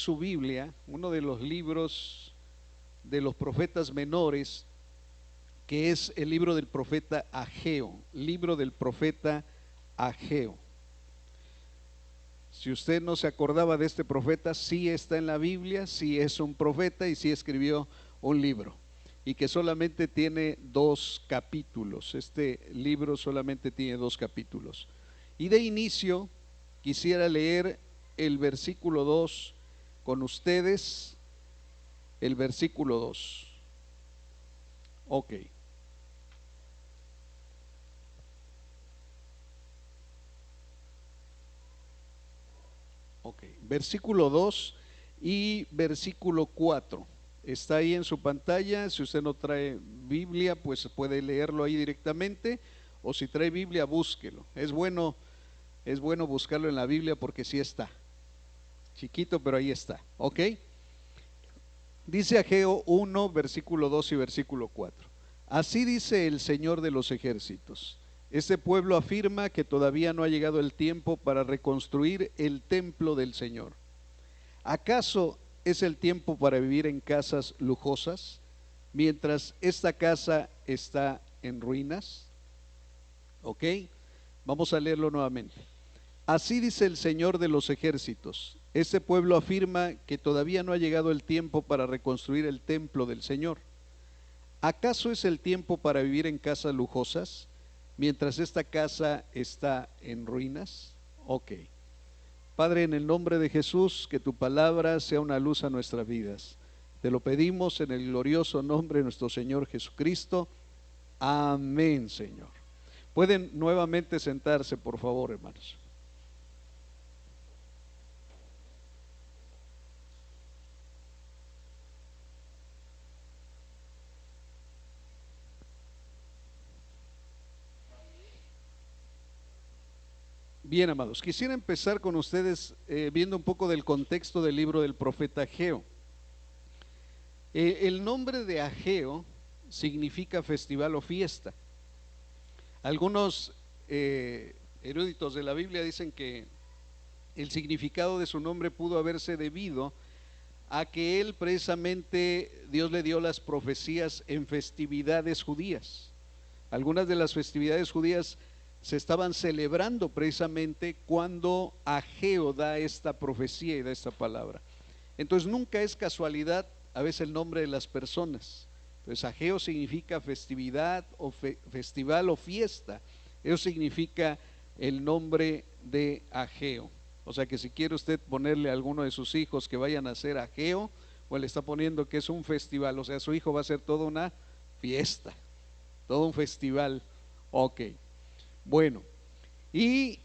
su Biblia uno de los libros de los profetas menores, que es el libro del profeta Ageo, libro del profeta Ageo. Si usted no se acordaba de este profeta, sí está en la Biblia, sí es un profeta y sí escribió un libro, y que solamente tiene 2 capítulos. Este libro solamente tiene 2 capítulos. Y de inicio quisiera leer el versículo 2 con ustedes, el versículo 2. Ok. Ok, versículo 2 y versículo 4. Está ahí en su pantalla. Si usted no trae Biblia, pues puede leerlo ahí directamente, o si trae Biblia, búsquelo. Es bueno buscarlo en la Biblia porque sí está. Chiquito, pero ahí está. Ok. Dice Ageo 1, versículo 2 y versículo 4. Así dice el Señor de los ejércitos: este pueblo afirma que todavía no ha llegado el tiempo para reconstruir el templo del Señor. ¿Acaso es el tiempo para vivir en casas lujosas, mientras esta casa está en ruinas? Ok, vamos a leerlo nuevamente. Así dice el Señor de los ejércitos: este pueblo afirma que todavía no ha llegado el tiempo para reconstruir el templo del Señor. ¿Acaso es el tiempo para vivir en casas lujosas, mientras esta casa está en ruinas? Ok. Padre, en el nombre de Jesús, que tu palabra sea una luz a nuestras vidas. Te lo pedimos en el glorioso nombre de nuestro Señor Jesucristo. Amén, Señor. Pueden nuevamente sentarse, por favor, hermanos. Bien, amados, quisiera empezar con ustedes viendo un poco del contexto del libro del profeta Ageo. El nombre de Ageo significa festival o fiesta. Algunos eruditos de la Biblia dicen que el significado de su nombre pudo haberse debido a que él precisamente, Dios le dio las profecías en festividades judías. Algunas de las festividades judías se estaban celebrando precisamente cuando Ageo da esta profecía y da esta palabra. Entonces nunca es casualidad a veces el nombre de las personas. Entonces Ageo significa festividad o festival o fiesta. Eso significa el nombre de Ageo. O sea que si quiere usted ponerle a alguno de sus hijos que vayan a ser Ageo, pues le está poniendo que es un festival. O sea, su hijo va a ser toda una fiesta, todo un festival. Ok. Bueno, y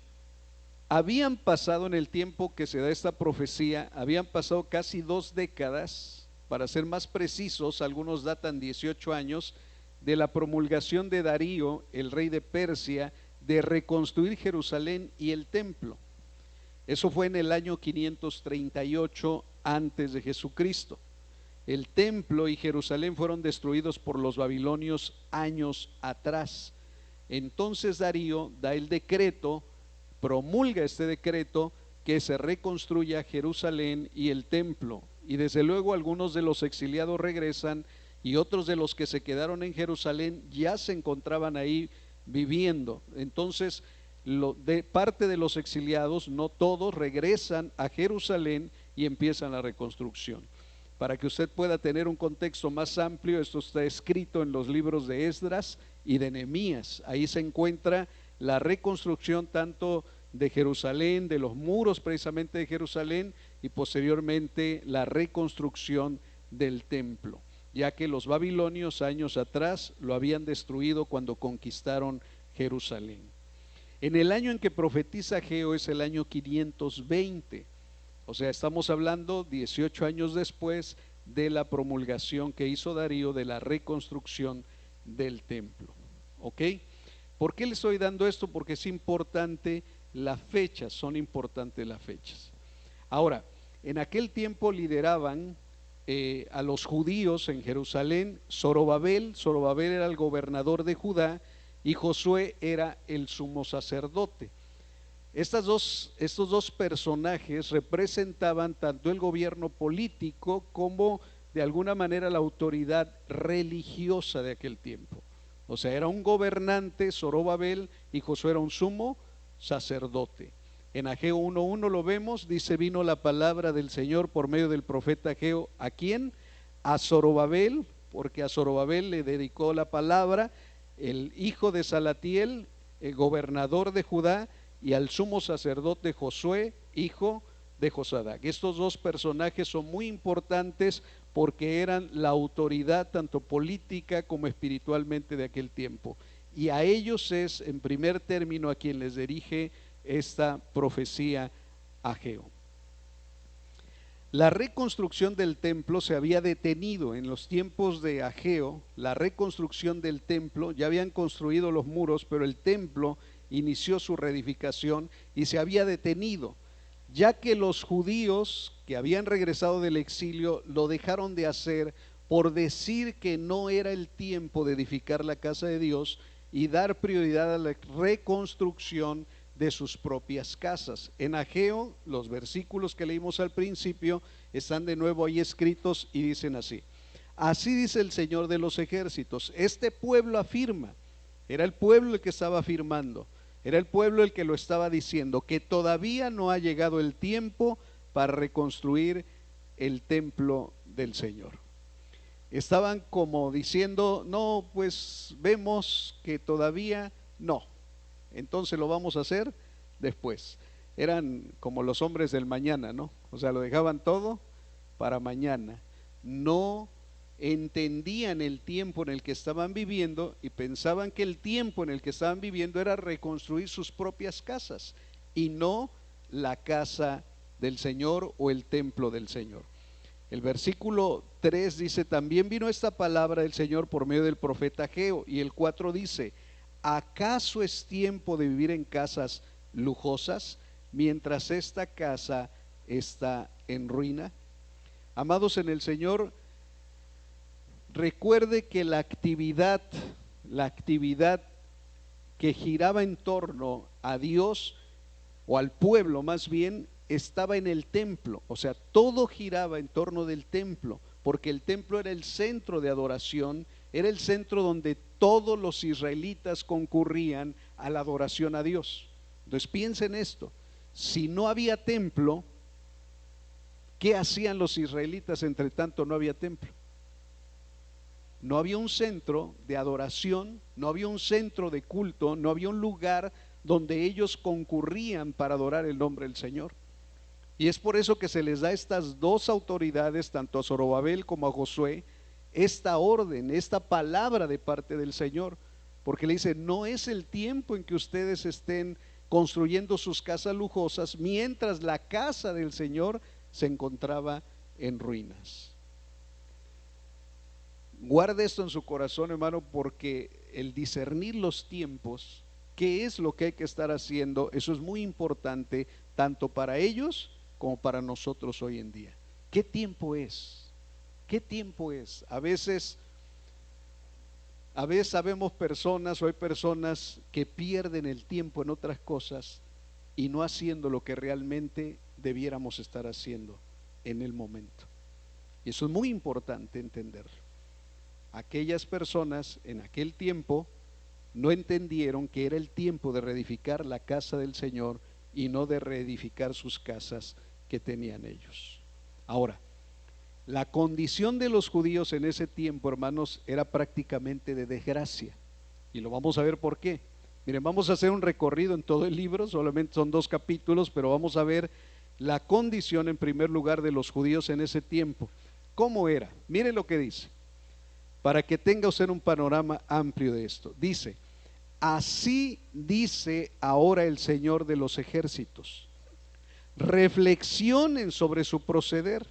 habían pasado, en el tiempo que se da esta profecía, habían pasado casi 2 décadas, para ser más precisos, algunos datan 18 años, de la promulgación de Darío, el rey de Persia, de reconstruir Jerusalén y el templo. Eso fue en el año 538 antes de Jesucristo. El templo y Jerusalén fueron destruidos por los babilonios años atrás. Entonces Darío da el decreto, promulga este decreto, que se reconstruya Jerusalén y el templo. Y desde luego algunos de los exiliados regresan, y otros de los que se quedaron en Jerusalén ya se encontraban ahí viviendo. Entonces, de parte de los exiliados, no todos, regresan a Jerusalén y empiezan la reconstrucción. Para que usted pueda tener un contexto más amplio, esto está escrito en los libros de Esdras y de Nehemías. Ahí se encuentra la reconstrucción tanto de Jerusalén, de los muros precisamente de Jerusalén, y posteriormente la reconstrucción del templo, ya que los babilonios años atrás lo habían destruido cuando conquistaron Jerusalén. En el año en que profetiza Ageo es el año 520. O sea, estamos hablando 18 años después de la promulgación que hizo Darío de la reconstrucción del templo. ¿Ok? ¿Por qué le estoy dando esto? Porque es importante las fechas, son importantes las fechas. Ahora, en aquel tiempo lideraban a los judíos en Jerusalén Zorobabel. Zorobabel era el gobernador de Judá y Josué era el sumo sacerdote. Estos dos personajes representaban tanto el gobierno político como de alguna manera la autoridad religiosa de aquel tiempo. O sea, era un gobernante, Zorobabel, y Josué era un sumo sacerdote. En Ageo 1:1 lo vemos, dice: vino la palabra del Señor por medio del profeta Ageo. ¿A quién? A Zorobabel, porque a Zorobabel le dedicó la palabra el hijo de Salatiel, el gobernador de Judá, y al sumo sacerdote Josué, hijo de Josadac. Estos dos personajes son muy importantes porque eran la autoridad tanto política como espiritualmente de aquel tiempo, y a ellos es en primer término a quien les dirige esta profecía Ageo. La reconstrucción del templo se había detenido en los tiempos de Ageo. La reconstrucción del templo, ya habían construido los muros, pero el templo inició su reedificación y se había detenido, ya que los judíos que habían regresado del exilio lo dejaron de hacer por decir que no era el tiempo de edificar la casa de Dios y dar prioridad a la reconstrucción de sus propias casas. En Ageo, los versículos que leímos al principio están de nuevo ahí escritos y dicen así: así dice el Señor de los ejércitos. Este pueblo afirma, era el pueblo el que estaba afirmando, era el pueblo el que lo estaba diciendo, que todavía no ha llegado el tiempo para reconstruir el templo del Señor. Estaban como diciendo: no, pues vemos que todavía no, entonces lo vamos a hacer después. Eran como los hombres del mañana, ¿no? O sea, lo dejaban todo para mañana. No entendían el tiempo en el que estaban viviendo y pensaban que el tiempo en el que estaban viviendo era reconstruir sus propias casas y no la casa del Señor o el templo del Señor. El versículo 3 dice: también vino esta palabra del Señor por medio del profeta Ageo. Y el 4 dice: ¿acaso es tiempo de vivir en casas lujosas mientras esta casa está en ruina? Amados en el Señor, recuerde que la actividad que giraba en torno a Dios, o al pueblo más bien, estaba en el templo. O sea, todo giraba en torno del templo, porque el templo era el centro de adoración, era el centro donde todos los israelitas concurrían a la adoración a Dios. Entonces piensen esto: si no había templo, ¿qué hacían los israelitas entre tanto no había templo? No había un centro de adoración, no había un centro de culto, no había un lugar donde ellos concurrían para adorar el nombre del Señor. Y es por eso que se les da a estas dos autoridades, tanto a Zorobabel como a Josué, esta orden, esta palabra de parte del Señor, porque le dice: no es el tiempo en que ustedes estén construyendo sus casas lujosas mientras la casa del Señor se encontraba en ruinas. Guarde esto en su corazón, hermano, porque el discernir los tiempos, qué es lo que hay que estar haciendo, eso es muy importante tanto para ellos como para nosotros hoy en día. ¿Qué tiempo es? ¿Qué tiempo es? A veces sabemos personas, o hay personas que pierden el tiempo en otras cosas y no haciendo lo que realmente debiéramos estar haciendo en el momento. Y eso es muy importante entenderlo. Aquellas personas en aquel tiempo no entendieron que era el tiempo de reedificar la casa del Señor y no de reedificar sus casas que tenían ellos. Ahora, la condición de los judíos en ese tiempo, hermanos, era prácticamente de desgracia, y lo vamos a ver por qué. Miren, vamos a hacer un recorrido en todo el libro, solamente son 2 capítulos, pero vamos a ver la condición en primer lugar de los judíos en ese tiempo. ¿Cómo era? Miren lo que dice, para que tenga usted un panorama amplio de esto. Dice: así dice ahora el Señor de los ejércitos, reflexionen sobre su proceder.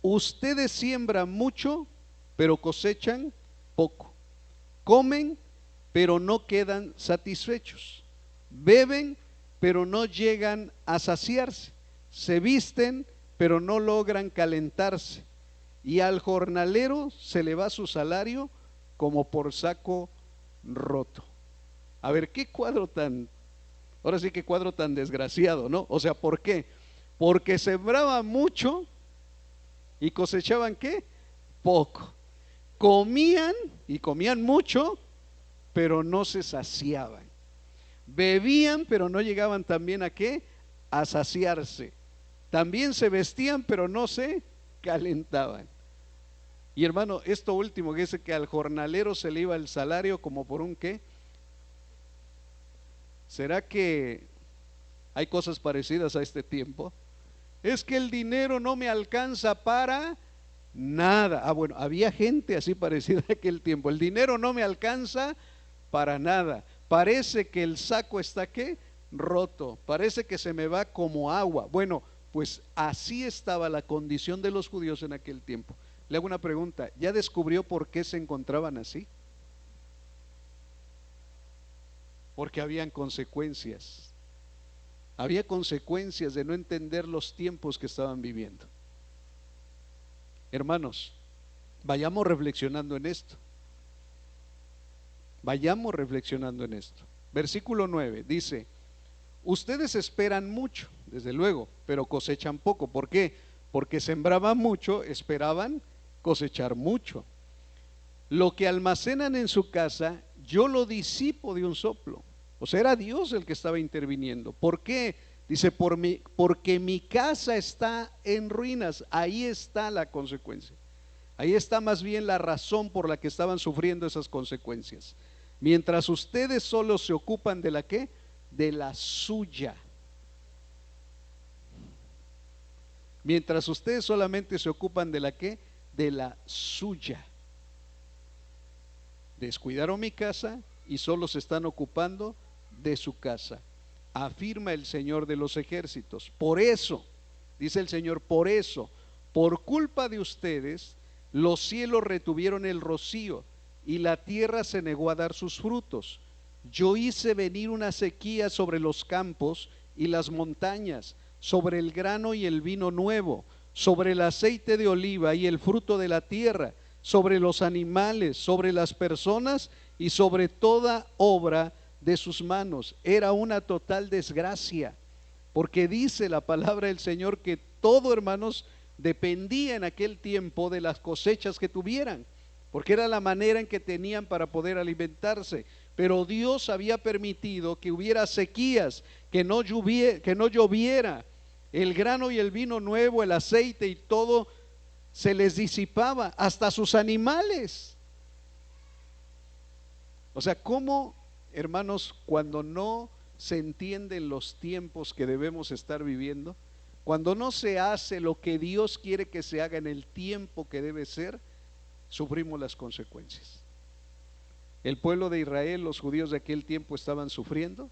Ustedes siembran mucho, pero cosechan poco. Comen, pero no quedan satisfechos. Beben, pero no llegan a saciarse. Se visten, pero no logran calentarse. Y al jornalero se le va su salario como por saco roto. A ver, qué cuadro tan Ahora sí que cuadro tan desgraciado, ¿no? O sea, ¿por qué? Porque sembraban mucho y cosechaban ¿qué? Poco. Comían y comían mucho, pero no se saciaban. Bebían, pero no llegaban también a ¿qué? A saciarse. También se vestían, pero no se calentaban. Y hermano, esto último que dice que al jornalero se le iba el salario como por un ¿qué? ¿Será que hay cosas parecidas a este tiempo? Es que el dinero no me alcanza para nada. Ah, bueno, había gente así parecida a aquel tiempo. El dinero no me alcanza para nada. Parece que el saco está ¿qué? Roto. Parece que se me va como agua. Bueno, pues así estaba la condición de los judíos en aquel tiempo. Le hago una pregunta, ¿ya descubrió por qué se encontraban así? Porque habían consecuencias. Había consecuencias de no entender los tiempos que estaban viviendo. Hermanos, vayamos reflexionando en esto. Vayamos reflexionando en esto. Versículo 9 dice: ustedes esperan mucho, desde luego, pero cosechan poco. ¿Por qué? Porque sembraban mucho, esperaban cosechar mucho. Lo que almacenan en su casa, yo lo disipo de un soplo. O sea, era Dios el que estaba interviniendo. ¿Por qué? Dice, porque mi casa está en ruinas. Ahí está la consecuencia. Ahí está más bien la razón por la que estaban sufriendo esas consecuencias. Mientras ustedes solo se ocupan de la ¿qué? De la suya. Mientras ustedes solamente se ocupan de la ¿qué? De la suya. Descuidaron mi casa y solo se están ocupando de su casa, afirma el Señor de los ejércitos. Por eso, dice el Señor, por eso, por culpa de ustedes, los cielos retuvieron el rocío y la tierra se negó a dar sus frutos. Yo hice venir una sequía sobre los campos y las montañas, sobre el grano y el vino nuevo, sobre el aceite de oliva y el fruto de la tierra, sobre los animales, sobre las personas y sobre toda obra de sus manos. Era una total desgracia, porque dice la palabra del Señor que todo, hermanos, dependía en aquel tiempo de las cosechas que tuvieran, porque era la manera en que tenían para poder alimentarse. Pero Dios había permitido que hubiera sequías, que no lloviera, el grano y el vino nuevo, el aceite y todo se les disipaba, hasta sus animales. O sea, ¿cómo, hermanos, cuando no se entienden los tiempos que debemos estar viviendo, cuando no se hace lo que Dios quiere que se haga en el tiempo que debe ser, sufrimos las consecuencias? El pueblo de Israel, los judíos de aquel tiempo, estaban sufriendo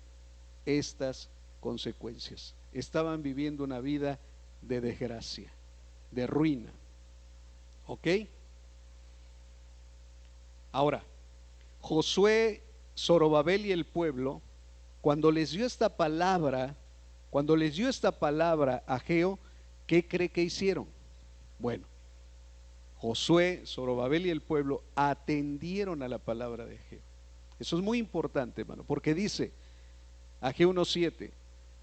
estas consecuencias. Estaban viviendo una vida de desgracia, de ruina. ¿Ok? Ahora, Josué, Zorobabel y el pueblo, cuando les dio esta palabra a Ageo, ¿qué cree que hicieron? Bueno, Josué, Zorobabel y el pueblo atendieron a la palabra de Ageo. Eso es muy importante, hermano, porque dice Ageo 1:7: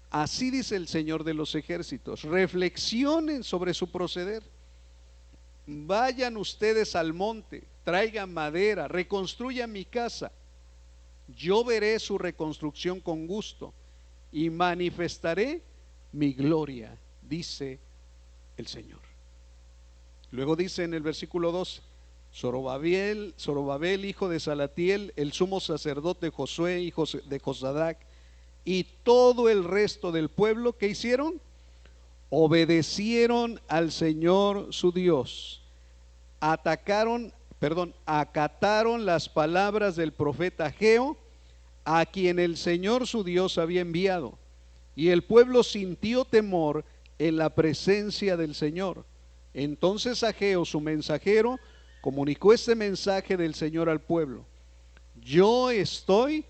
así dice el Señor de los ejércitos, reflexionen sobre su proceder. Vayan ustedes al monte, traigan madera, reconstruyan mi casa. Yo veré su reconstrucción con gusto y manifestaré mi gloria, dice el Señor. Luego dice en el versículo 12: Zorobabel, hijo de Salatiel, el sumo sacerdote Josué, hijo de Josadac, y todo el resto del pueblo, ¿qué hicieron? Obedecieron al Señor su Dios, acataron las palabras del profeta Ageo, a quien el Señor su Dios había enviado, y el pueblo sintió temor en la presencia del Señor. Entonces Ageo, su mensajero, comunicó este mensaje del Señor al pueblo: yo estoy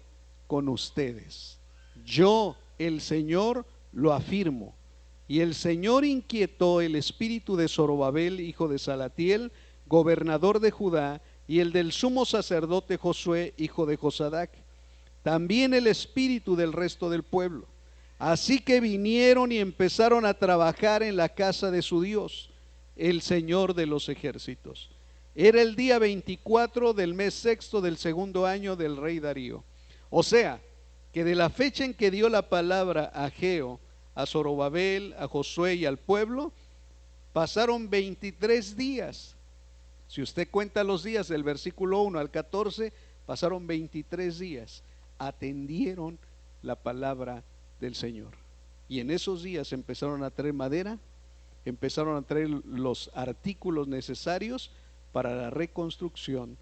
con ustedes, yo, el Señor, lo afirmo. Y el Señor inquietó el espíritu de Zorobabel, hijo de Salatiel, gobernador de Judá, y el del sumo sacerdote Josué, hijo de Josadac, también el espíritu del resto del pueblo. Así que vinieron y empezaron a trabajar en la casa de su Dios, el Señor de los ejércitos. Era el día 24 del mes sexto del segundo año del rey Darío. O sea, que de la fecha en que dio la palabra a Ageo, a Zorobabel, a Josué y al pueblo, pasaron 23 días. Si usted cuenta los días del versículo 1 al 14, pasaron 23 días. Atendieron la palabra del Señor. Y en esos días empezaron a traer madera, empezaron a traer los artículos necesarios para la reconstrucción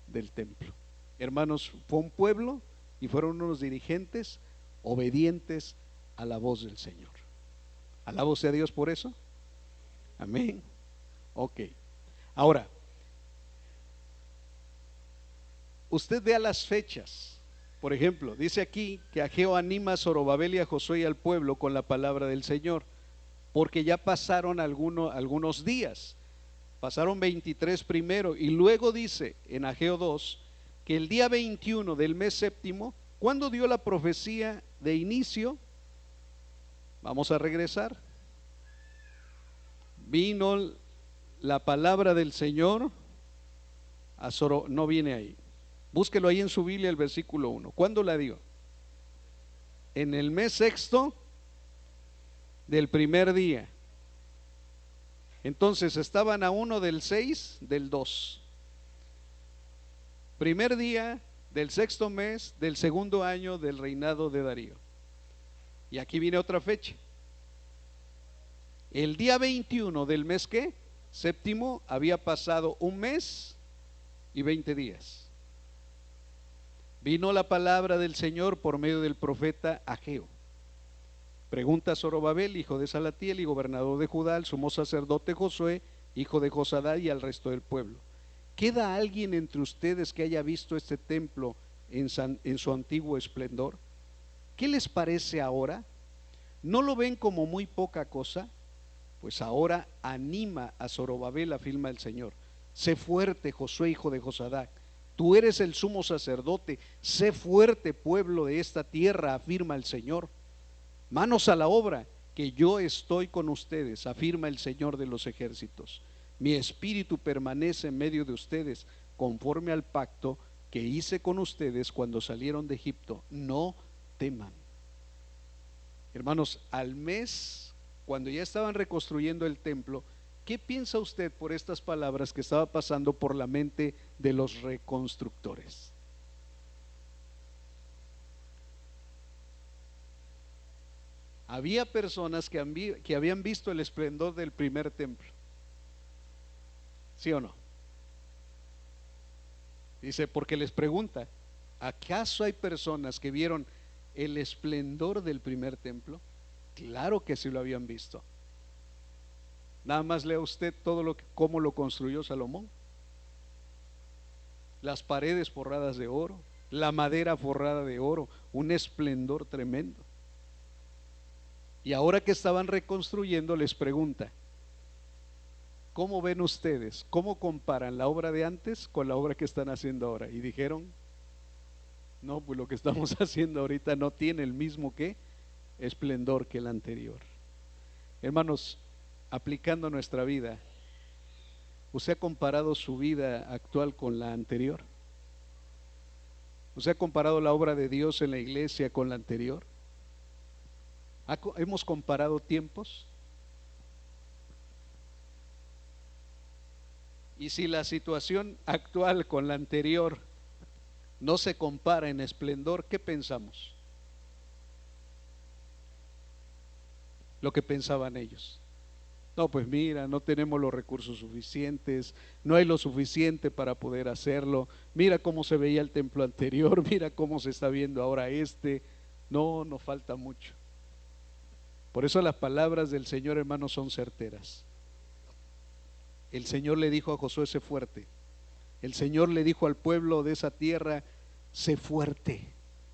del templo. Hermanos, fue un pueblo y fueron unos dirigentes obedientes a la voz del Señor. Alabo sea Dios por eso. Amén. Ok. Ahora, usted vea las fechas. Por ejemplo, dice aquí que Ageo anima a Zorobabel y a Josué y al pueblo con la palabra del Señor, porque ya pasaron algunos días. Pasaron 23 primero, y luego dice en Ageo 2 que el día 21 del mes séptimo, ¿cuándo dio la profecía de inicio? Vamos a regresar. Vino la palabra del Señor a Zorobabel, no viene ahí. Búsquelo ahí en su Biblia, el versículo 1. ¿Cuándo la dio? En el mes sexto del primer día. Entonces estaban a 1 del 6 del 2. Primer día del sexto mes del segundo año del reinado de Darío. Y aquí viene otra fecha. El día 21 del mes ¿qué? Séptimo, había pasado un mes y 20 días. Vino la palabra del Señor por medio del profeta Ageo. Pregunta a Zorobabel, hijo de Salatiel y gobernador de Judá, al sumo sacerdote Josué, hijo de Josadá, y al resto del pueblo: ¿queda alguien entre ustedes que haya visto este templo en su antiguo esplendor? ¿Qué les parece ahora? ¿No lo ven como muy poca cosa? Pues ahora anima a Zorobabel, afirma el Señor. Sé fuerte, Josué, hijo de Josadá. Tú eres el sumo sacerdote. Sé fuerte, pueblo de esta tierra, afirma el Señor. Manos a la obra, que yo estoy con ustedes, afirma el Señor de los ejércitos. Mi espíritu permanece en medio de ustedes, conforme al pacto que hice con ustedes cuando salieron de Egipto. No teman. Hermanos, al mes, cuando ya estaban reconstruyendo el templo, ¿qué piensa usted por estas palabras que estaba pasando por la mente de los reconstructores? Había personas que habían visto el esplendor del primer templo, ¿sí o no? Dice, porque les pregunta, ¿acaso hay personas que vieron el esplendor del primer templo? Claro que sí lo habían visto. Nada más lea usted cómo lo construyó Salomón. Las paredes forradas de oro, la madera forrada de oro, un esplendor tremendo. Y ahora que estaban reconstruyendo, les pregunta, ¿cómo ven ustedes? ¿Cómo comparan la obra de antes con la obra que están haciendo ahora? Y dijeron, no, pues lo que estamos haciendo ahorita no tiene el mismo esplendor que el anterior. Hermanos, aplicando nuestra vida, ¿usted ha comparado su vida actual con la anterior? ¿Usted ha comparado la obra de Dios en la iglesia con la anterior? ¿Hemos comparado tiempos? Y si la situación actual con la anterior no se compara en esplendor, ¿qué pensamos? Lo que pensaban ellos. No, pues mira, no tenemos los recursos suficientes, no hay lo suficiente para poder hacerlo. Mira cómo se veía el templo anterior, mira cómo se está viendo ahora este. No, nos falta mucho. Por eso las palabras del Señor, hermanos, son certeras. El Señor le dijo a Josué, sé fuerte. El Señor le dijo al pueblo de esa tierra, sé fuerte,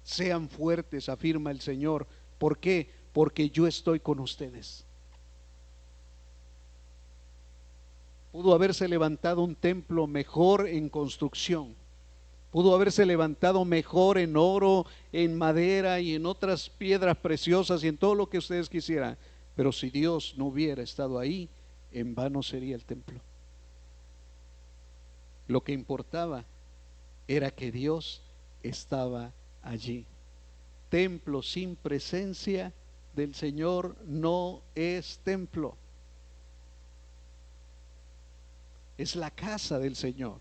sean fuertes, afirma el Señor. ¿Por qué? Porque yo estoy con ustedes. Pudo haberse levantado un templo mejor en construcción, Pudo haberse levantado mejor en oro, en madera y en otras piedras preciosas y en todo lo que ustedes quisieran. Pero si Dios no hubiera estado ahí, en vano sería el templo. Lo que importaba era que Dios estaba allí. Templo sin presencia del Señor no es templo. Es la casa del Señor.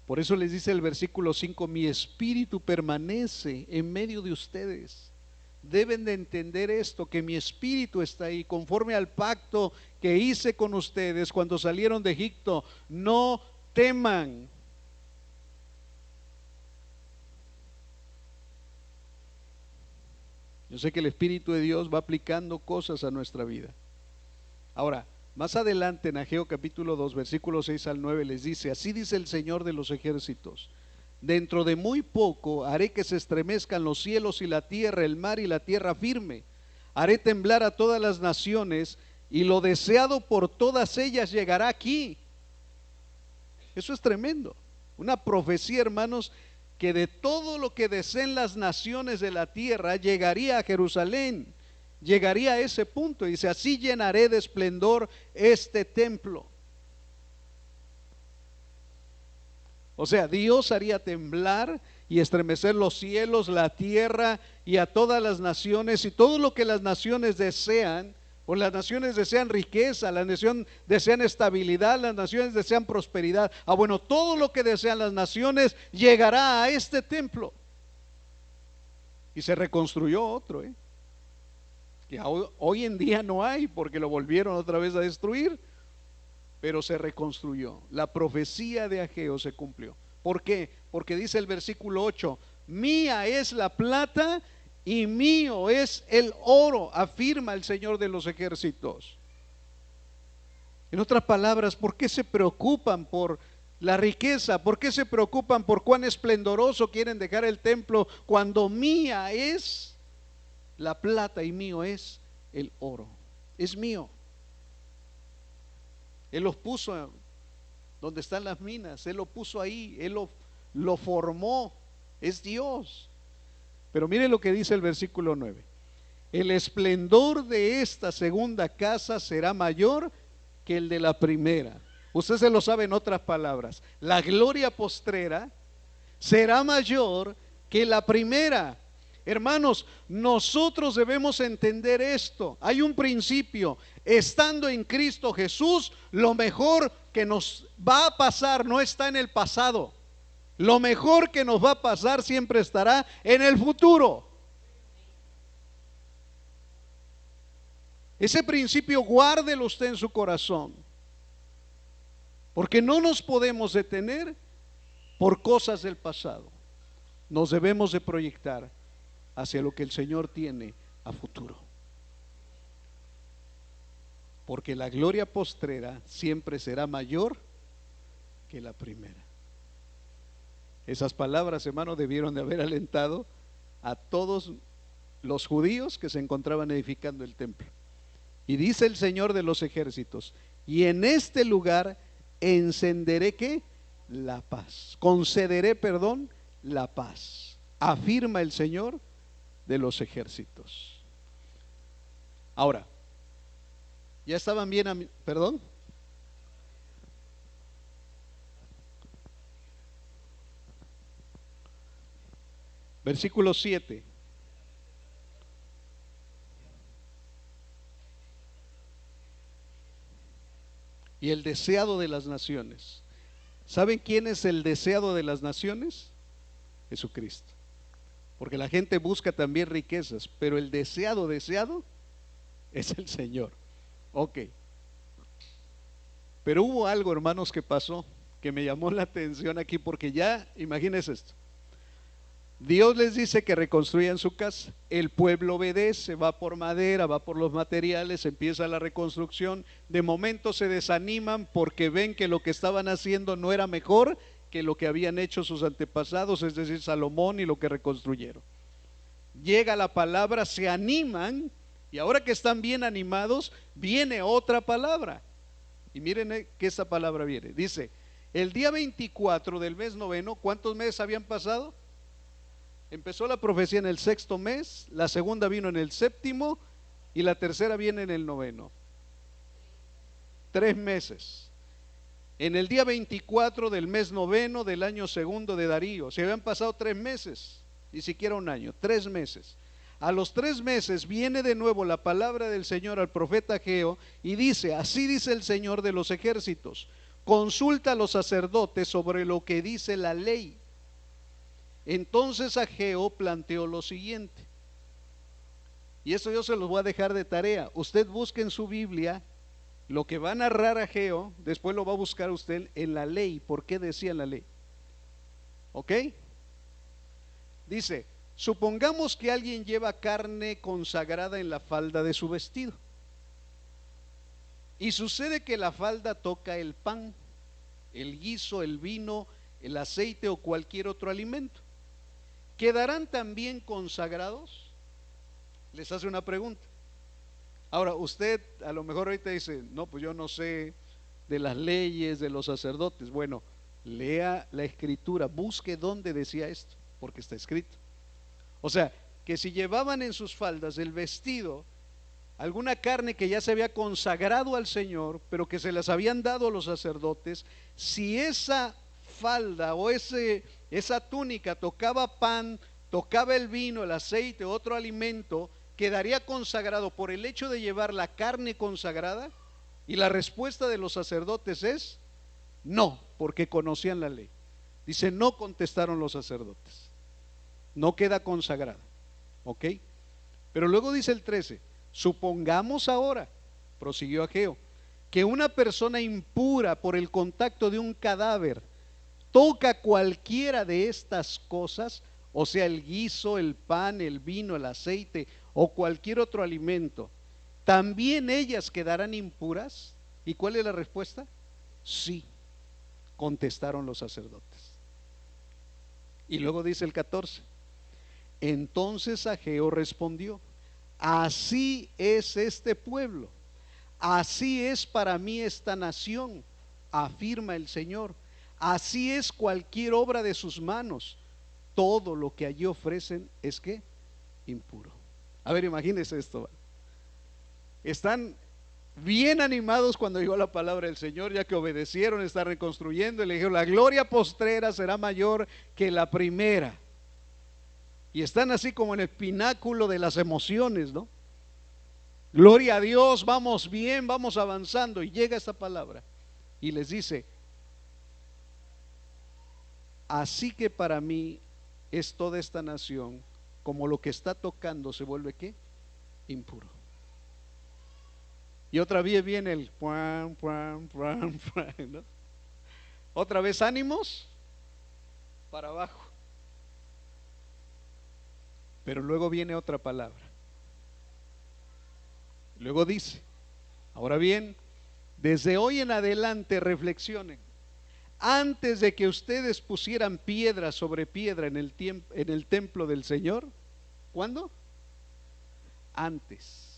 Por eso les dice el versículo 5: mi espíritu permanece en medio de ustedes. Deben de entender esto, que mi espíritu está ahí, conforme al pacto que hice con ustedes cuando salieron de Egipto. No teman. Yo sé que el Espíritu de Dios va aplicando cosas a nuestra vida. Ahora, más adelante en Ageo capítulo 2, versículos 6 al 9 les dice: así dice el Señor de los ejércitos, dentro de muy poco haré que se estremezcan los cielos y la tierra, el mar y la tierra firme. Haré temblar a todas las naciones y lo deseado por todas ellas llegará aquí. Eso es tremendo. Una profecía, hermanos, que de todo lo que deseen las naciones de la tierra llegaría a Jerusalén. Llegaría a ese punto. Dice: así llenaré de esplendor este templo. O sea, Dios haría temblar y estremecer los cielos, la tierra y a todas las naciones, y todo lo que las naciones desean. Pues las naciones desean riqueza, las naciones desean estabilidad, las naciones desean prosperidad. Bueno, todo lo que desean las naciones llegará a este templo. Y se reconstruyó otro, que hoy en día no hay, porque lo volvieron otra vez a destruir, pero se reconstruyó. La profecía de Ageo se cumplió. ¿Por qué? Porque dice el versículo 8: mía es la plata y mío es el oro, afirma el Señor de los ejércitos. En otras palabras, ¿por qué se preocupan por la riqueza? ¿Por qué se preocupan por cuán esplendoroso quieren dejar el templo, cuando mía es la plata y mío es el oro? Es mío. Él los puso donde están las minas, Él lo puso ahí, Él lo formó, es Dios. Pero mire lo que dice el versículo 9: el esplendor de esta segunda casa será mayor que el de la primera. Usted se lo sabe en otras palabras: la gloria postrera será mayor que la primera. Hermanos, nosotros debemos entender esto. Hay un principio: estando en Cristo Jesús, lo mejor que nos va a pasar no está en el pasado. Lo mejor que nos va a pasar siempre estará en el futuro. Ese principio guárdelo usted en su corazón, porque no nos podemos detener por cosas del pasado. Nos debemos de proyectar hacia lo que el Señor tiene a futuro, porque la gloria postrera siempre será mayor que la primera. Esas palabras, hermanos, debieron de haber alentado a todos los judíos que se encontraban edificando el templo. Y dice el Señor de los ejércitos: y en este lugar encenderé ¿qué? La paz. Concederé, perdón, la paz, afirma el Señor de los ejércitos. Ahora, ya estaban bien, perdón. Versículo 7. Y el deseado de las naciones. ¿Saben quién es el deseado de las naciones? Jesucristo. Porque la gente busca también riquezas, pero el deseado es el Señor. Ok. Pero hubo algo, hermanos, que pasó, que me llamó la atención aquí, porque ya, imagínense esto. Dios les dice que reconstruyan su casa, el pueblo obedece, va por madera, va por los materiales, empieza la reconstrucción. De momento se desaniman porque ven que lo que estaban haciendo no era mejor que lo que habían hecho sus antepasados, es decir, Salomón y lo que reconstruyeron. Llega la palabra, se animan, y ahora que están bien animados, viene otra palabra. Y miren que esta palabra viene, dice: El día 24 del mes noveno, ¿cuántos meses habían pasado? Empezó la profecía en el sexto mes, la segunda vino en el séptimo y la tercera viene en el noveno. 3 meses. En el día 24 del mes noveno del año segundo de Darío, se habían pasado 3 meses, ni siquiera un año, 3 meses. A los 3 meses viene de nuevo la palabra del Señor al profeta Ageo y dice, así dice el Señor de los ejércitos, consulta a los sacerdotes sobre lo que dice la ley. Entonces Ageo planteó lo siguiente, y esto yo se los voy a dejar de tarea. Usted busque en su Biblia lo que va a narrar Ageo, después lo va a buscar usted en la ley, por qué decía la ley. ¿Ok? Dice, supongamos que alguien lleva carne consagrada en la falda de su vestido, y sucede que la falda toca el pan, el guiso, el vino, el aceite o cualquier otro alimento. ¿Quedarán también consagrados? Les hace una pregunta. Ahora, usted a lo mejor ahorita dice, no, pues yo no sé de las leyes de los sacerdotes. Bueno, lea la escritura, busque dónde decía esto, porque está escrito. O sea, que si llevaban en sus faldas el vestido alguna carne que ya se había consagrado al Señor, pero que se las habían dado a los sacerdotes, si esa falda o esa túnica tocaba pan, tocaba el vino, el aceite, otro alimento, quedaría consagrado por el hecho de llevar la carne consagrada. Y la respuesta de los sacerdotes es no, porque conocían la ley. Dice, no contestaron los sacerdotes, no queda consagrada. ¿Ok? Pero luego dice el 13, supongamos ahora, prosiguió Ageo, que una persona impura por el contacto de un cadáver toca cualquiera de estas cosas, o sea, el guiso, el pan, el vino, el aceite o cualquier otro alimento, ¿también ellas quedarán impuras? ¿Y cuál es la respuesta? Sí, contestaron los sacerdotes. Y luego dice el 14, entonces Ageo respondió, así es este pueblo, así es para mí esta nación, afirma el Señor, así es cualquier obra de sus manos, todo lo que allí ofrecen es que impuro. A ver, imagínense esto. Están bien animados cuando llegó la palabra del Señor, ya que obedecieron, están reconstruyendo y le dijeron, la gloria postrera será mayor que la primera. Y están así como en el pináculo de las emociones, ¿no? Gloria a Dios, vamos bien, vamos avanzando. Y llega esta palabra y les dice, así que para mí es toda esta nación, como lo que está tocando se vuelve ¿qué? Impuro. Y otra vez viene el puan, puan, puan, puan, ¿no? Otra vez ánimos para abajo. Pero luego viene otra palabra. Luego dice, ahora bien, desde hoy en adelante reflexionen. Antes de que ustedes pusieran piedra sobre piedra en el templo del Señor, ¿cuándo? Antes.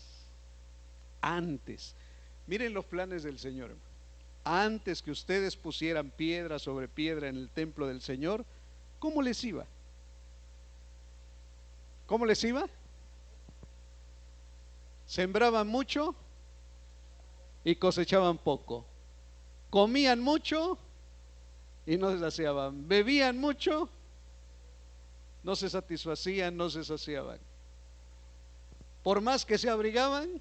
Miren los planes del Señor, hermano. Antes que ustedes pusieran piedra sobre piedra en el templo del Señor, ¿cómo les iba? ¿Cómo les iba? Sembraban mucho y cosechaban poco. Comían mucho y no se saciaban. Bebían mucho, no se satisfacían, no se saciaban. Por más que se abrigaban,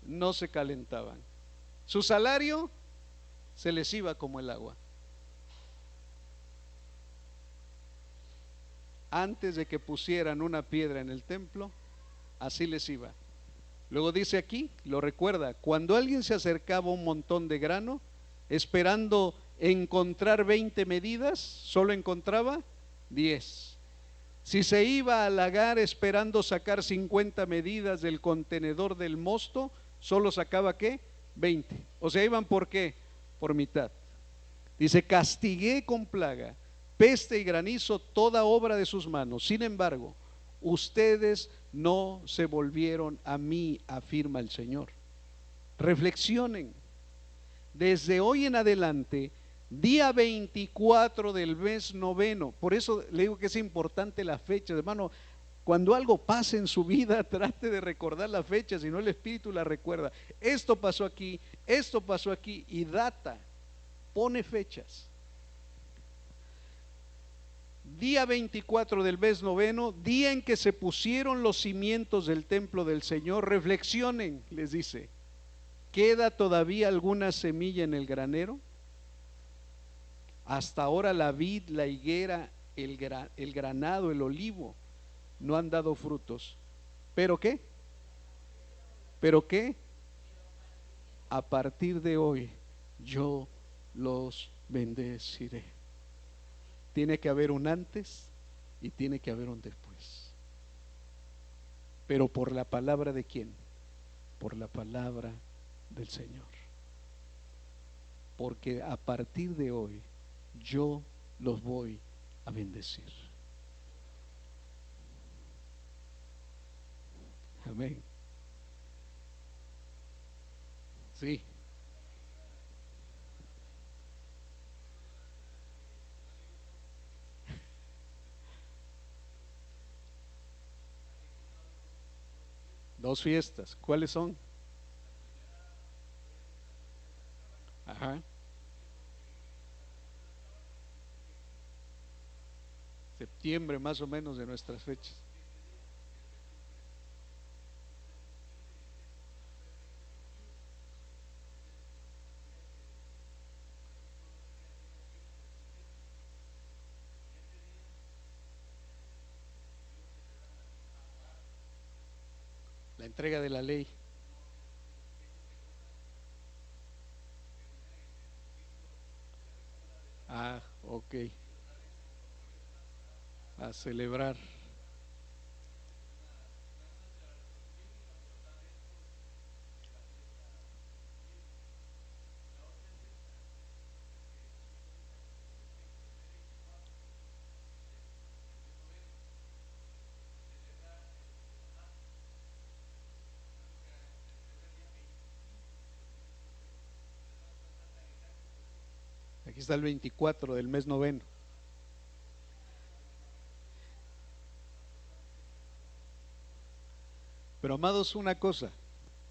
no se calentaban. Su salario se les iba como el agua. Antes de que pusieran una piedra en el templo, así les iba. Luego dice aquí, lo recuerda, cuando alguien se acercaba a un montón de grano, esperando encontrar 20 medidas, solo encontraba 10. Si se iba al lagar esperando sacar 50 medidas del contenedor del mosto, solo sacaba ¿qué? 20. O sea, iban ¿por qué? Por mitad. Dice, castigué con plaga, peste y granizo toda obra de sus manos. Sin embargo, ustedes no se volvieron a mí, afirma el Señor. Reflexionen. Desde hoy en adelante, Día 24 del mes noveno. Por eso le digo que es importante la fecha, hermano. Cuando algo pasa en su vida, trate de recordar la fecha, si no el Espíritu la recuerda. Esto pasó aquí y data, pone fechas. Día 24 del mes noveno, día en que se pusieron los cimientos del templo del Señor. Reflexionen, les dice, ¿queda todavía alguna semilla en el granero? Hasta ahora la vid, la higuera, el granado, el olivo no han dado frutos. ¿Pero qué? ¿Pero qué? A partir de hoy yo los bendeciré. Tiene que haber un antes y tiene que haber un después. Pero por la palabra de quién? Por la palabra del Señor. Porque a partir de hoy yo los voy a bendecir. Amén. Sí. Dos fiestas. ¿Cuáles son? Ajá. Septiembre más o menos de nuestras fechas. La entrega de la ley. Ah, ok. A celebrar. Aquí está el 24 del mes noveno. Pero amados, una cosa,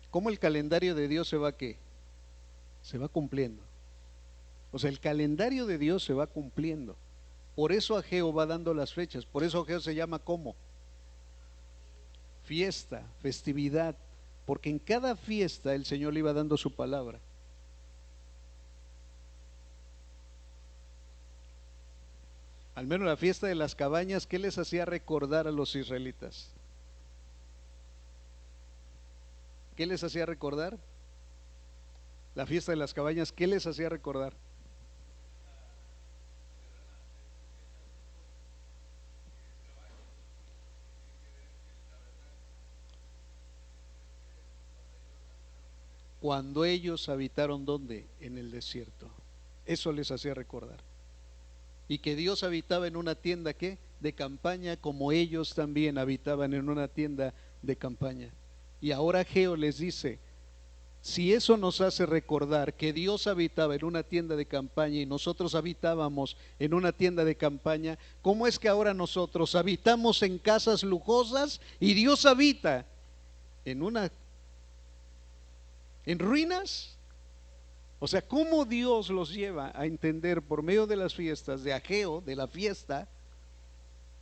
¿cómo el calendario de Dios se va qué? Se va cumpliendo. O sea, el calendario de Dios se va cumpliendo. Por eso Ageo va dando las fechas. Por eso Ageo se llama ¿cómo? Fiesta, festividad. Porque en cada fiesta el Señor le iba dando su palabra. Al menos la fiesta de las cabañas, ¿qué les hacía recordar a los israelitas? ¿Qué les hacía recordar? La fiesta de las cabañas, ¿qué les hacía recordar? Cuando ellos habitaron, ¿dónde? En el desierto. Eso les hacía recordar. Y que Dios habitaba en una tienda, ¿qué? De campaña, como ellos también habitaban en una tienda de campaña. Y ahora Ageo les dice, si eso nos hace recordar que Dios habitaba en una tienda de campaña y nosotros habitábamos en una tienda de campaña, ¿cómo es que ahora nosotros habitamos en casas lujosas y Dios habita en ruinas? O sea, ¿cómo Dios los lleva a entender por medio de las fiestas de Ageo, de la fiesta,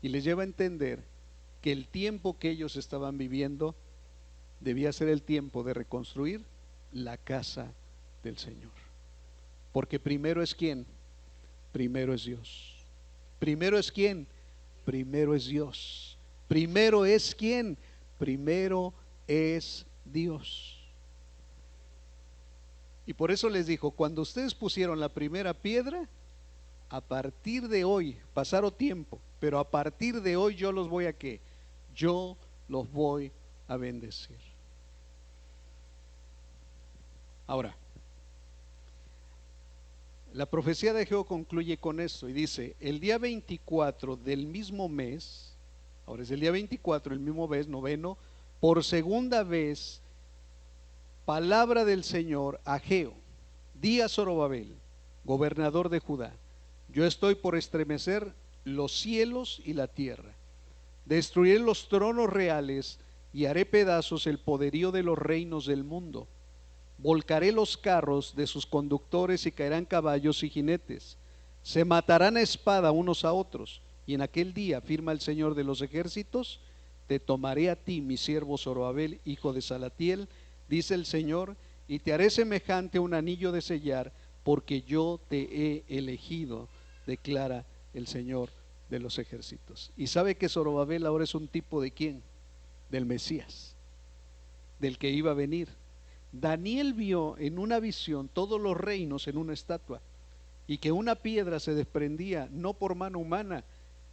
y les lleva a entender que el tiempo que ellos estaban viviendo debía ser el tiempo de reconstruir la casa del Señor? Porque primero es ¿quién? Primero es Dios. Primero es ¿quién? Primero es Dios. Primero es ¿quién? Primero es Dios. Y por eso les dijo, cuando ustedes pusieron la primera piedra, a partir de hoy, pasaron tiempo, pero a partir de hoy yo los voy a ¿qué? Yo los voy a bendecir. Ahora, la profecía de Ageo concluye con esto y dice, el día 24 del mismo mes, ahora es el día 24, el mismo mes, noveno, por segunda vez, palabra del Señor a Ageo, di a Zorobabel, gobernador de Judá, yo estoy por estremecer los cielos y la tierra, destruiré los tronos reales y haré pedazos el poderío de los reinos del mundo. Volcaré los carros de sus conductores y caerán caballos y jinetes. Se matarán a espada unos a otros. Y en aquel día, afirma el Señor de los ejércitos, te tomaré a ti, mi siervo Zorobabel, hijo de Salatiel, dice el Señor, y te haré semejante a un anillo de sellar, porque yo te he elegido, declara el Señor de los ejércitos. Y sabe que Zorobabel ahora es un tipo de ¿quién? Del Mesías, del que iba a venir. Daniel vio en una visión todos los reinos en una estatua, y que una piedra se desprendía, no por mano humana,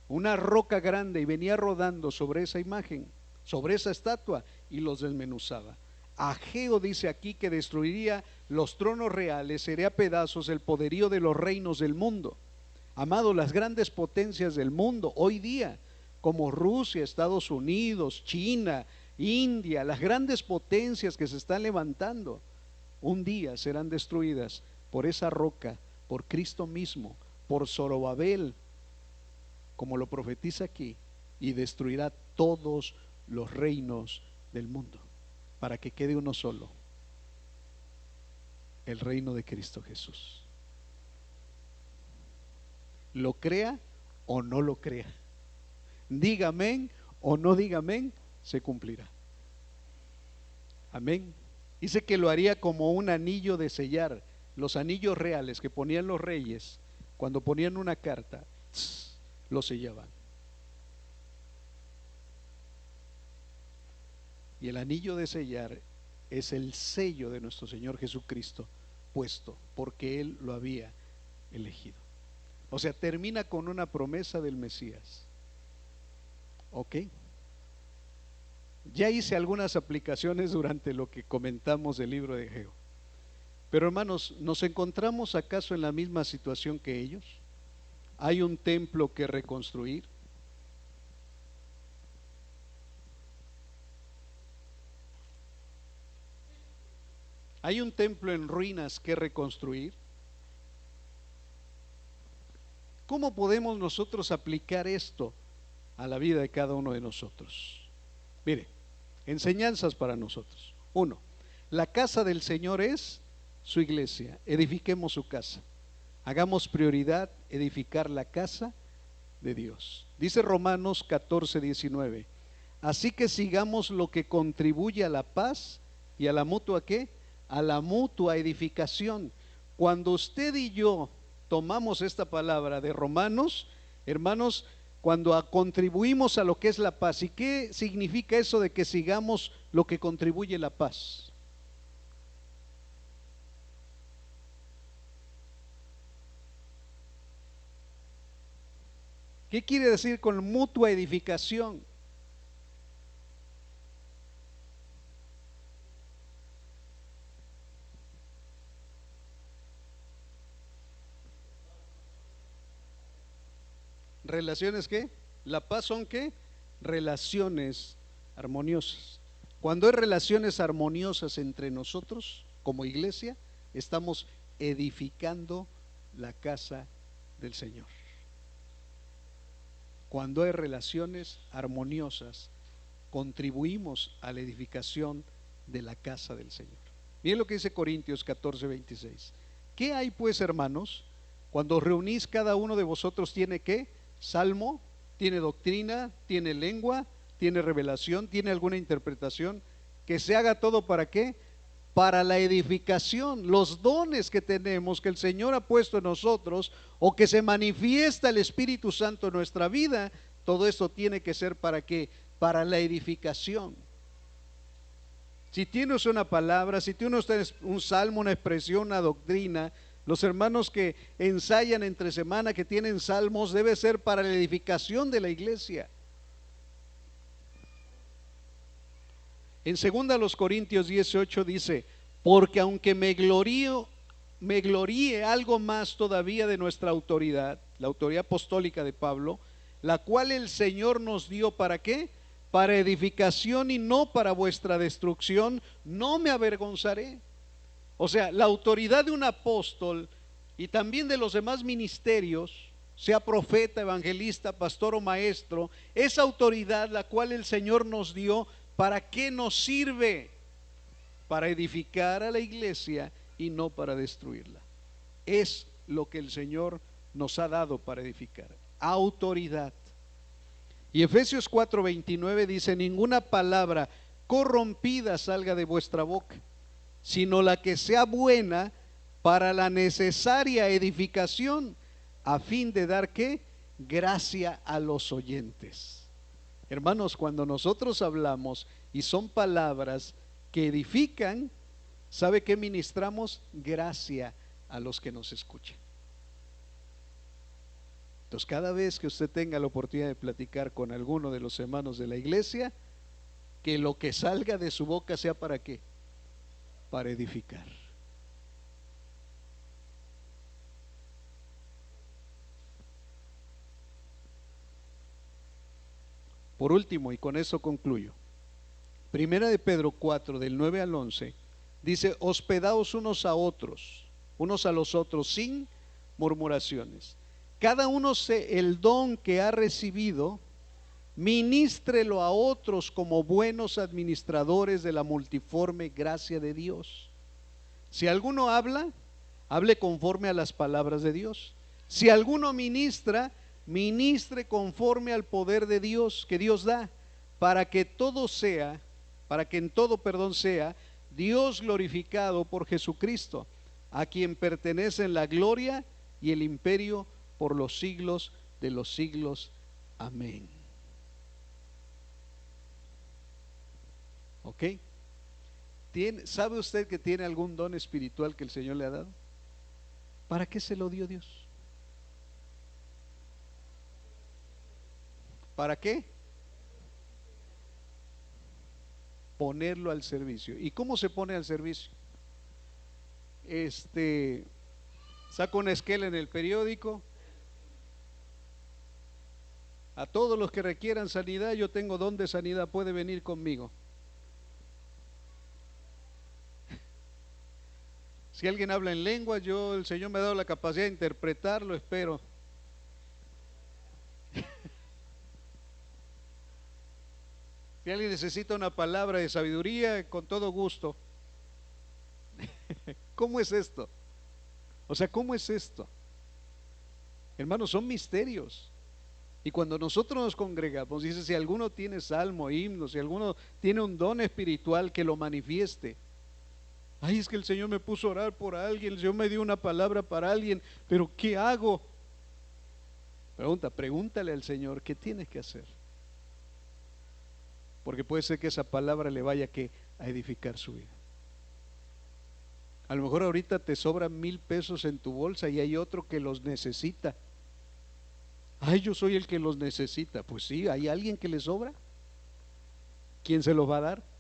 una roca grande, y venía rodando sobre esa imagen, sobre esa estatua, y los desmenuzaba. Ageo dice aquí que destruiría los tronos reales, sería pedazos el poderío de los reinos del mundo. Amado, las grandes potencias del mundo hoy día, como Rusia, Estados Unidos, China, India, las grandes potencias que se están levantando, un día serán destruidas por esa roca, por Cristo mismo, por Zorobabel, como lo profetiza aquí, y destruirá todos los reinos del mundo, para que quede uno solo, el reino de Cristo Jesús. Lo crea o no lo crea, diga amén o no diga amén, se cumplirá. Amén. Dice que lo haría como un anillo de sellar. Los anillos reales que ponían los reyes cuando ponían una carta, lo sellaban. Y el anillo de sellar es el sello de nuestro Señor Jesucristo puesto, porque Él lo había elegido. O sea, termina con una promesa del Mesías. ¿Ok? Ya hice algunas aplicaciones durante lo que comentamos del libro de Ageo. Pero hermanos, ¿nos encontramos acaso en la misma situación que ellos? ¿Hay un templo que reconstruir? ¿Hay un templo en ruinas que reconstruir? ¿Cómo podemos nosotros aplicar esto a la vida de cada uno de nosotros? Mire, enseñanzas para nosotros. Uno, la casa del Señor es su iglesia. Edifiquemos su casa. Hagamos prioridad edificar la casa de Dios. Dice Romanos 14:19. Así que sigamos lo que contribuye a la paz y a la mutua ¿qué? A la mutua edificación. Cuando usted y yo tomamos esta palabra de Romanos, hermanos, cuando contribuimos a lo que es la paz. ¿Y qué significa eso de que sigamos lo que contribuye a la paz? ¿Qué quiere decir con mutua edificación? ¿Relaciones qué? La paz son qué? Relaciones armoniosas. Cuando hay relaciones armoniosas entre nosotros como iglesia, estamos edificando la casa del Señor. Cuando hay relaciones armoniosas, contribuimos a la edificación de la casa del Señor. Miren lo que dice Corintios 14:26. ¿Qué hay pues, hermanos? Cuando os reunís, cada uno de vosotros tiene ¿qué? Salmo, tiene doctrina, tiene lengua, tiene revelación, tiene alguna interpretación. Que se haga todo ¿para qué? Para la edificación. Los dones que tenemos, que el Señor ha puesto en nosotros, o que se manifiesta el Espíritu Santo en nuestra vida, todo esto tiene que ser ¿para qué? Para la edificación. Si tienes una palabra, si tienes un salmo, una expresión, una doctrina, los hermanos que ensayan entre semana, que tienen salmos, debe ser para la edificación de la iglesia. En 2 Corintios 18 dice, porque aunque me gloríe algo más todavía de nuestra autoridad, la autoridad apostólica de Pablo, la cual el Señor nos dio ¿para qué? Para edificación y no para vuestra destrucción, no me avergonzaré. O sea, la autoridad de un apóstol y también de los demás ministerios, sea profeta, evangelista, pastor o maestro, esa autoridad la cual el Señor nos dio, ¿para qué nos sirve? Para edificar a la iglesia y no para destruirla. Es lo que el Señor nos ha dado para edificar, autoridad. Y Efesios 4:29 dice: ninguna palabra corrompida salga de vuestra boca, sino la que sea buena para la necesaria edificación, a fin de dar ¿qué? Gracia a los oyentes. Hermanos, cuando nosotros hablamos y son palabras que edifican, ¿sabe qué ministramos? Gracia a los que nos escuchan. Entonces, cada vez que usted tenga la oportunidad de platicar con alguno de los hermanos de la iglesia, que lo que salga de su boca sea ¿para qué? Para edificar. Por último, y con eso concluyo, Primera de Pedro 4, del 9 al 11, dice: hospedaos unos a los otros, sin murmuraciones. Cada uno el don que ha recibido, ministrelo a otros como buenos administradores de la multiforme gracia de Dios. Si alguno habla, hable conforme a las palabras de Dios. Si alguno ministra, ministre conforme al poder de Dios que Dios da, para que en todo sea Dios glorificado por Jesucristo, a quien pertenecen la gloria y el imperio por los siglos de los siglos. Amén. ¿Ok? ¿Sabe usted que tiene algún don espiritual que el Señor le ha dado? ¿Para qué se lo dio Dios? ¿Para qué? Ponerlo al servicio. ¿Y cómo se pone al servicio? Saco una esquela en el periódico: a todos los que requieran sanidad, yo tengo don de sanidad, puede venir conmigo. Si alguien habla en lengua, el Señor me ha dado la capacidad de interpretarlo, espero. Si alguien necesita una palabra de sabiduría, con todo gusto. ¿Cómo es esto? O sea, ¿cómo es esto? Hermanos, son misterios. Y cuando nosotros nos congregamos, dice: si alguno tiene salmo, himno, si alguno tiene un don espiritual, que lo manifieste. Ay, es que el Señor me puso a orar por alguien, el Señor me dio una palabra para alguien, pero ¿qué hago? Pregúntale al Señor, ¿qué tienes que hacer? Porque puede ser que esa palabra le vaya a edificar su vida. A lo mejor ahorita te sobran 1,000 pesos en tu bolsa y hay otro que los necesita. Ay, yo soy el que los necesita. Pues sí, hay alguien que le sobra. ¿Quién se los va a dar?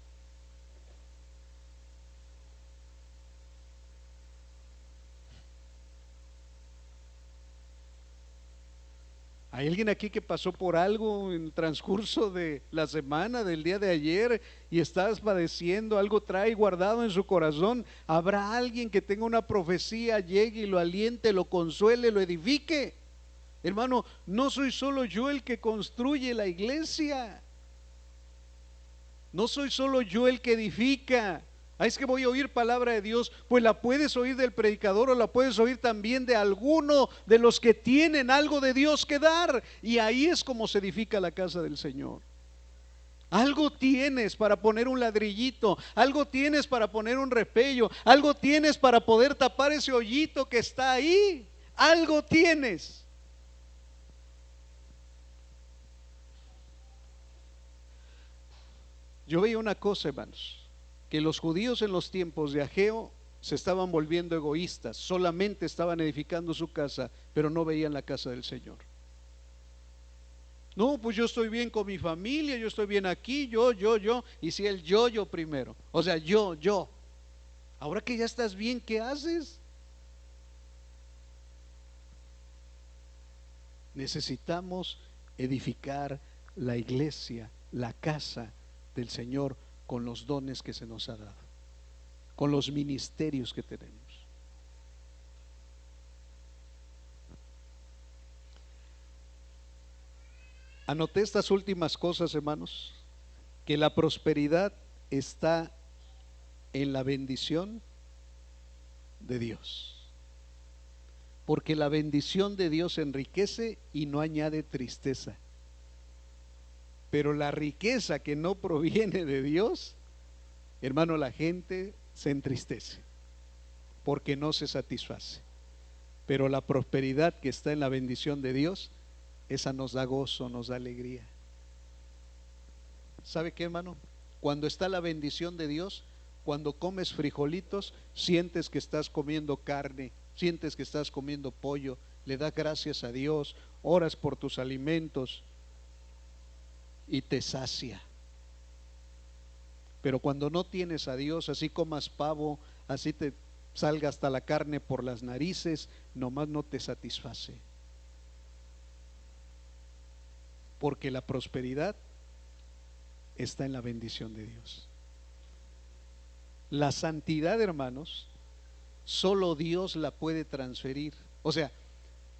¿Hay alguien aquí que pasó por algo en el transcurso de la semana, del día de ayer, y estás padeciendo, algo trae guardado en su corazón? ¿Habrá alguien que tenga una profecía, llegue y lo aliente, lo consuele, lo edifique? Hermano, no soy solo yo el que construye la iglesia, no soy solo yo el que edifica. Es que voy a oír palabra de Dios. Pues la puedes oír del predicador, o la puedes oír también de alguno de los que tienen algo de Dios que dar. Y ahí es como se edifica la casa del Señor. Algo tienes para poner un ladrillito, algo tienes para poner un repello, algo tienes para poder tapar ese hoyito que está ahí. Algo tienes. Yo veía una cosa, hermanos, que los judíos en los tiempos de Ageo se estaban volviendo egoístas, solamente estaban edificando su casa, pero no veían la casa del Señor. No, pues yo estoy bien con mi familia, yo estoy bien aquí, yo, y si el yo primero, o sea, yo. Ahora que ya estás bien, ¿qué haces? Necesitamos edificar la iglesia, la casa del Señor, con los dones que se nos ha dado, con los ministerios que tenemos. Anoté estas últimas cosas, hermanos, que la prosperidad está en la bendición de Dios. Porque la bendición de Dios enriquece y no añade tristeza. Pero la riqueza que no proviene de Dios, hermano, la gente se entristece porque no se satisface. Pero la prosperidad que está en la bendición de Dios, esa nos da gozo, nos da alegría. ¿Sabe qué, hermano? Cuando está la bendición de Dios, cuando comes frijolitos, sientes que estás comiendo carne, sientes que estás comiendo pollo, le das gracias a Dios, oras por tus alimentos y te sacia. Pero cuando no tienes a Dios, así comas pavo, así te salga hasta la carne por las narices, nomás no te satisface. Porque la prosperidad está en la bendición de Dios. La santidad, hermanos, solo Dios la puede transferir. O sea,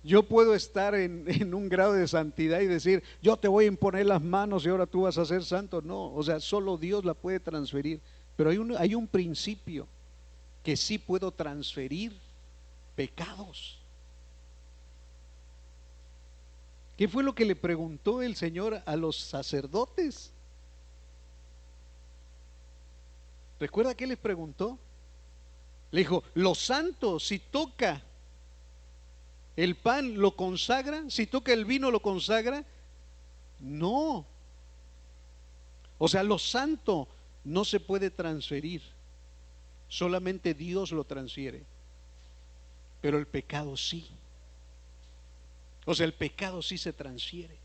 yo puedo estar en un grado de santidad y decir, yo te voy a imponer las manos y ahora tú vas a ser santo. No, o sea, solo Dios la puede transferir. Pero hay un principio que sí puedo transferir: pecados. ¿Qué fue lo que le preguntó el Señor a los sacerdotes? ¿Recuerda qué les preguntó? Le dijo, los santos, si toca el pan lo consagra, si toca el vino lo consagra. No. O sea, lo santo no se puede transferir, solamente Dios lo transfiere. Pero el pecado sí. O sea, el pecado sí se transfiere.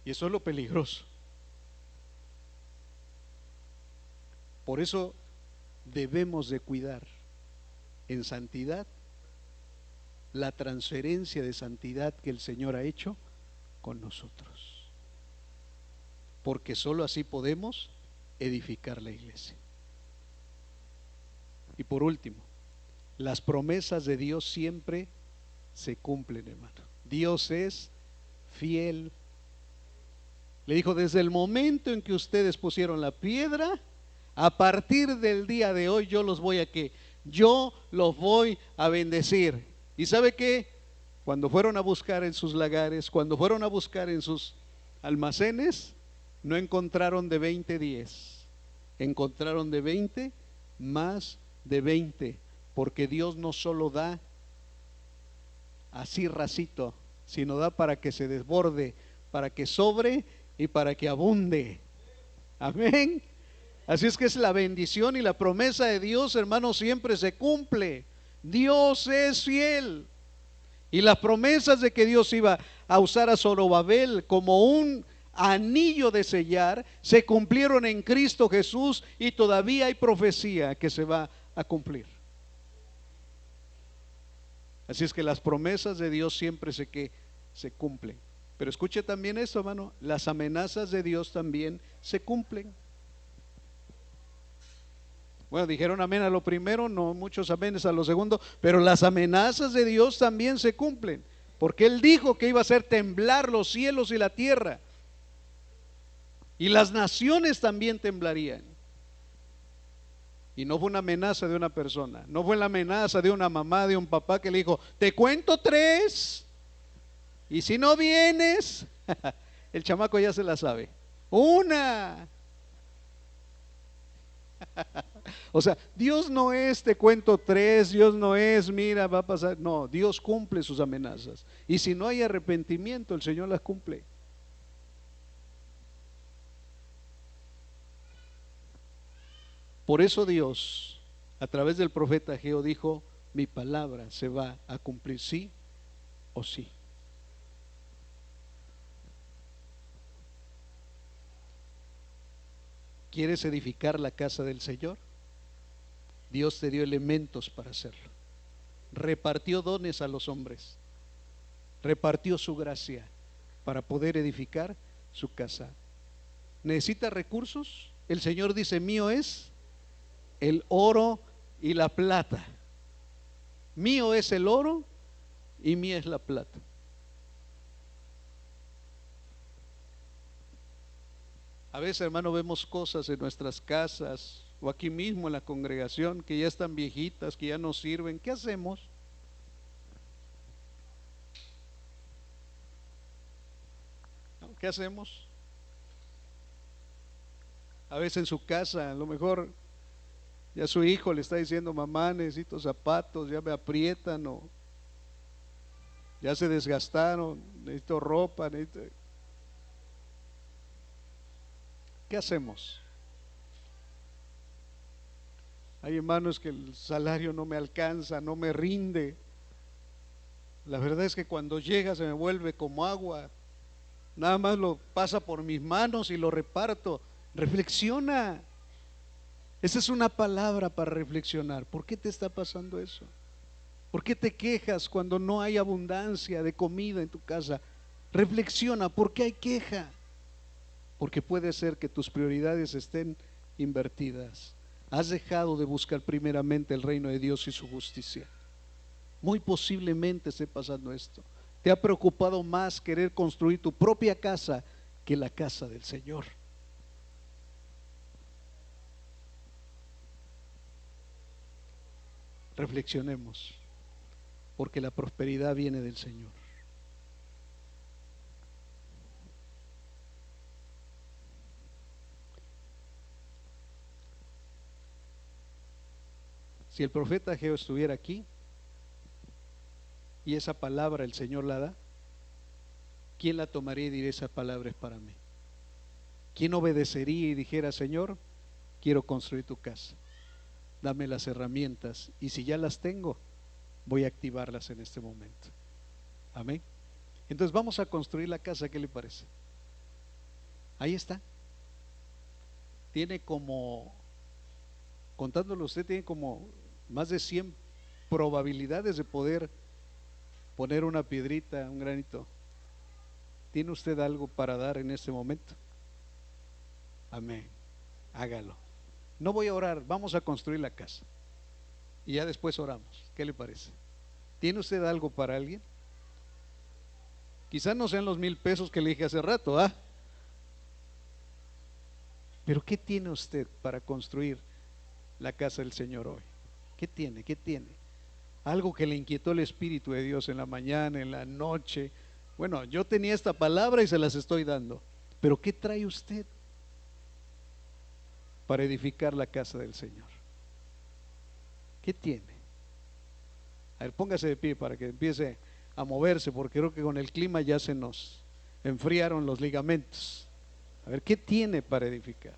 Y eso es lo peligroso. Por eso debemos de cuidar en santidad la transferencia de santidad que el Señor ha hecho con nosotros. Porque sólo así podemos edificar la iglesia. Y por último, las promesas de Dios siempre se cumplen, hermano. Dios es fiel. Le dijo, desde el momento en que ustedes pusieron la piedra, a partir del día de hoy yo los voy a bendecir. ¿Y sabe qué? Cuando fueron a buscar en sus lagares, cuando fueron a buscar en sus almacenes, no encontraron de 20 10, encontraron de 20 más de 20, porque Dios no solo da así racito, sino da para que se desborde, para que sobre y para que abunde. Amén. Así es que es la bendición y la promesa de Dios, hermanos, siempre se cumple. Dios es fiel. Y las promesas de que Dios iba a usar a Zorobabel como un anillo de sellar, se cumplieron en Cristo Jesús, y todavía hay profecía que se va a cumplir. Así es que las promesas de Dios siempre se cumplen. Pero escuche también esto, hermano, las amenazas de Dios también se cumplen. Bueno, dijeron amén a lo primero, no muchos amenes a lo segundo, pero las amenazas de Dios también se cumplen, porque Él dijo que iba a hacer temblar los cielos y la tierra, y las naciones también temblarían. Y no fue una amenaza de una persona, no fue la amenaza de una mamá, de un papá que le dijo, te cuento 3, y si no vienes, el chamaco ya se la sabe, 1. O sea, Dios no es te cuento 3, Dios no es mira va a pasar, no, Dios cumple sus amenazas, y si no hay arrepentimiento el Señor las cumple. Por eso Dios a través del profeta Ageo dijo, mi palabra se va a cumplir sí o sí. ¿Quieres edificar la casa del Señor? Dios te dio elementos para hacerlo. Repartió dones a los hombres, repartió su gracia para poder edificar su casa. ¿Necesita recursos? El Señor dice, mío es el oro y la plata. Mío es el oro y mía es la plata. A veces, hermano, vemos cosas en nuestras casas o aquí mismo en la congregación que ya están viejitas, que ya no sirven. ¿Qué hacemos? ¿No? ¿Qué hacemos? A veces en su casa, a lo mejor ya su hijo le está diciendo: mamá, necesito zapatos, ya me aprietan, o ya se desgastaron, necesito ropa, ¿Qué hacemos? Hay hermanos que el salario no me alcanza, no me rinde. La verdad es que cuando llega se me vuelve como agua. Nada más lo pasa por mis manos y lo reparto. Reflexiona. Esa es una palabra para reflexionar. ¿Por qué te está pasando eso? ¿Por qué te quejas cuando no hay abundancia de comida en tu casa? Reflexiona, ¿por qué hay queja? Porque puede ser que tus prioridades estén invertidas. Has dejado de buscar primeramente el reino de Dios y su justicia. Muy posiblemente esté pasando esto. Te ha preocupado más querer construir tu propia casa que la casa del Señor. Reflexionemos, porque la prosperidad viene del Señor. Si el profeta Ageo estuviera aquí y esa palabra el Señor la da, ¿quién la tomaría y diría: esa palabra es para mí? ¿Quién obedecería y dijera: Señor, quiero construir tu casa, dame las herramientas, y si ya las tengo, voy a activarlas en este momento? Amén. Entonces vamos a construir la casa. ¿Qué le parece? Ahí está. Tiene como, contándolo usted, tiene como más de 100 probabilidades de poder poner una piedrita, un granito. ¿Tiene usted algo para dar en este momento? Amén. Hágalo. No voy a orar, vamos a construir la casa y ya después oramos. ¿Qué le parece? ¿Tiene usted algo para alguien? Quizás no sean los 1,000 pesos que le dije hace rato, ¿ah? Pero ¿qué tiene usted para construir la casa del Señor hoy? ¿Qué tiene? ¿Qué tiene? Algo que le inquietó el Espíritu de Dios en la mañana, en la noche. Bueno, yo tenía esta palabra y se las estoy dando. Pero ¿qué trae usted para edificar la casa del Señor? ¿Qué tiene? A ver, póngase de pie para que empiece a moverse, porque creo que con el clima ya se nos enfriaron los ligamentos. A ver, ¿qué tiene para edificar?